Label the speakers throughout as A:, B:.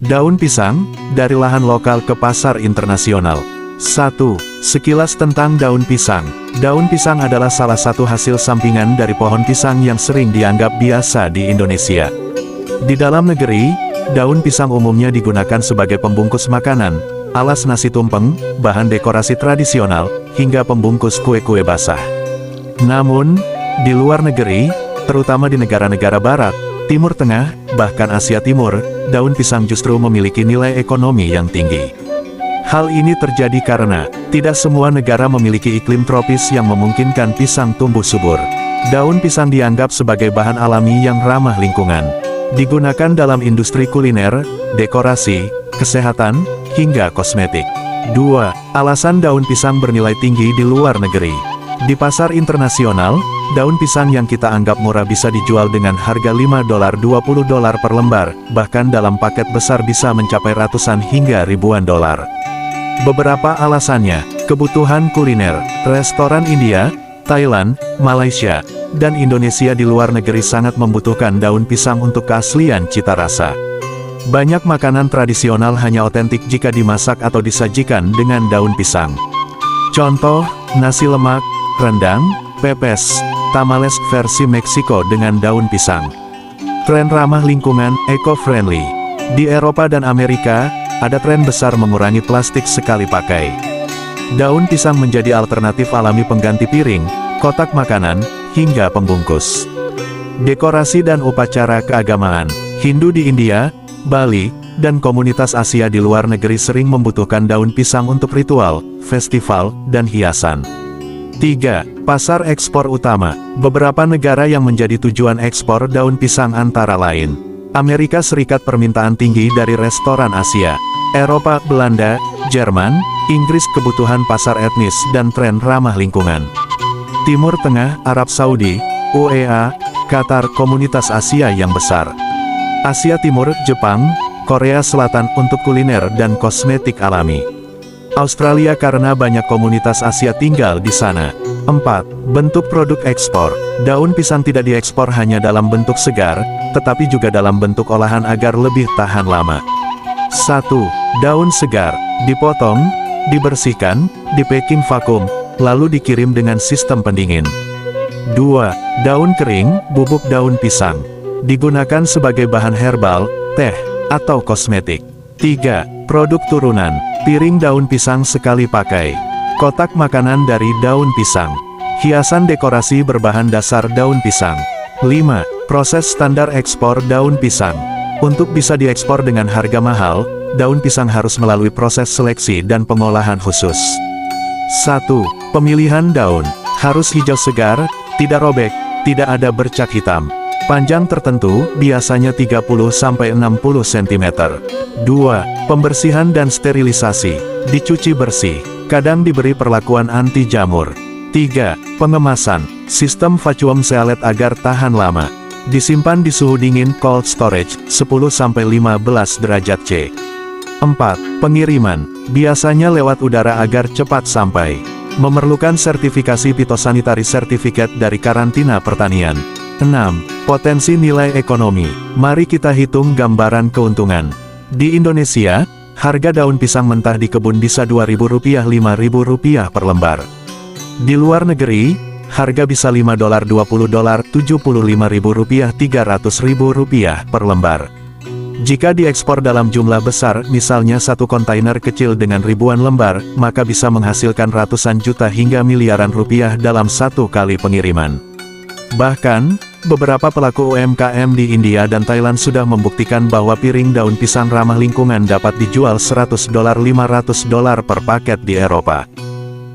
A: Daun pisang, dari lahan lokal ke pasar internasional. 1. Sekilas tentang daun pisang. Daun pisang adalah salah satu hasil sampingan dari pohon pisang yang sering dianggap biasa di Indonesia. Di dalam negeri, daun pisang umumnya digunakan sebagai pembungkus makanan, alas nasi tumpeng, bahan dekorasi tradisional, hingga pembungkus kue-kue basah. Namun, di luar negeri, terutama di negara-negara Barat, Timur Tengah, bahkan Asia Timur, daun pisang justru memiliki nilai ekonomi yang tinggi. Hal ini terjadi karena, tidak semua negara memiliki iklim tropis yang memungkinkan pisang tumbuh subur. Daun pisang dianggap sebagai bahan alami yang ramah lingkungan. Digunakan dalam industri kuliner, dekorasi, kesehatan, hingga kosmetik. 2. Alasan daun pisang bernilai tinggi di luar negeri. Di pasar internasional, daun pisang yang kita anggap murah bisa dijual dengan harga $5-20 per lembar, bahkan dalam paket besar bisa mencapai ratusan hingga ribuan dolar. Beberapa alasannya, kebutuhan kuliner, restoran India, Thailand, Malaysia, dan Indonesia di luar negeri sangat membutuhkan daun pisang untuk keaslian cita rasa. Banyak makanan tradisional hanya otentik jika dimasak atau disajikan dengan daun pisang. Contoh, nasi lemak, rendang, pepes, tamales versi Meksiko dengan daun pisang. Tren ramah lingkungan, eco-friendly. Di Eropa dan Amerika, ada tren besar mengurangi plastik sekali pakai. Daun pisang menjadi alternatif alami pengganti piring, kotak makanan, hingga pembungkus. Dekorasi dan upacara keagamaan. Hindu di India, Bali, dan komunitas Asia di luar negeri sering membutuhkan daun pisang untuk ritual, festival, dan hiasan. 3. Pasar ekspor utama. Beberapa negara yang menjadi tujuan ekspor daun pisang antara lain: Amerika Serikat, permintaan tinggi dari restoran Asia; Eropa, Belanda, Jerman, Inggris, kebutuhan pasar etnis dan tren ramah lingkungan; Timur Tengah, Arab Saudi, UEA, Qatar, komunitas Asia yang besar; Asia Timur, Jepang, Korea Selatan untuk kuliner dan kosmetik alami; Australia karena banyak komunitas Asia tinggal di sana. 4. Bentuk produk ekspor. Daun pisang tidak diekspor hanya dalam bentuk segar, tetapi juga dalam bentuk olahan agar lebih tahan lama. 1. Daun segar, dipotong, dibersihkan, dipacking vakum, lalu dikirim dengan sistem pendingin. 2. Daun kering, bubuk daun pisang, digunakan sebagai bahan herbal, teh, atau kosmetik. 3. Produk turunan, piring daun pisang sekali pakai, kotak makanan dari daun pisang, hiasan dekorasi berbahan dasar daun pisang. 5. Proses standar ekspor daun pisang. Untuk bisa diekspor dengan harga mahal, daun pisang harus melalui proses seleksi dan pengolahan khusus. 1. Pemilihan daun, harus hijau segar, tidak robek, tidak ada bercak hitam. Panjang tertentu, biasanya 30-60 cm. 2. Pembersihan dan sterilisasi, dicuci bersih, kadang diberi perlakuan anti jamur. 3. Pengemasan, sistem vacuum sealet agar tahan lama. Disimpan di suhu dingin cold storage, 10-15 derajat C. 4. Pengiriman, biasanya lewat udara agar cepat sampai. Memerlukan sertifikasi fitosanitary certificate dari karantina pertanian. 6. Potensi nilai ekonomi. Mari kita hitung gambaran keuntungan. Di Indonesia, harga daun pisang mentah di kebun bisa Rp2.000-Rp5.000 per lembar. Di luar negeri, harga bisa $5, $20, Rp75.000, Rp300.000 per lembar. Jika diekspor dalam jumlah besar, misalnya satu kontainer kecil dengan ribuan lembar, maka bisa menghasilkan ratusan juta hingga miliaran rupiah dalam satu kali pengiriman. Bahkan, beberapa pelaku UMKM di India dan Thailand sudah membuktikan bahwa piring daun pisang ramah lingkungan dapat dijual $100-500 per paket di Eropa.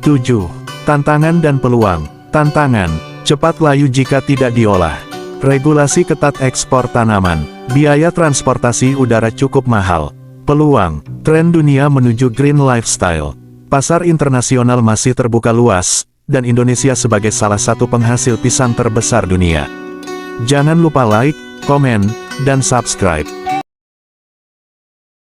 A: 7. Tantangan dan peluang. Tantangan, cepat layu jika tidak diolah. Regulasi ketat ekspor tanaman. Biaya transportasi udara cukup mahal. Peluang, tren dunia menuju green lifestyle. Pasar internasional masih terbuka luas, dan Indonesia sebagai salah satu penghasil pisang terbesar dunia. Jangan lupa like, komen, dan subscribe.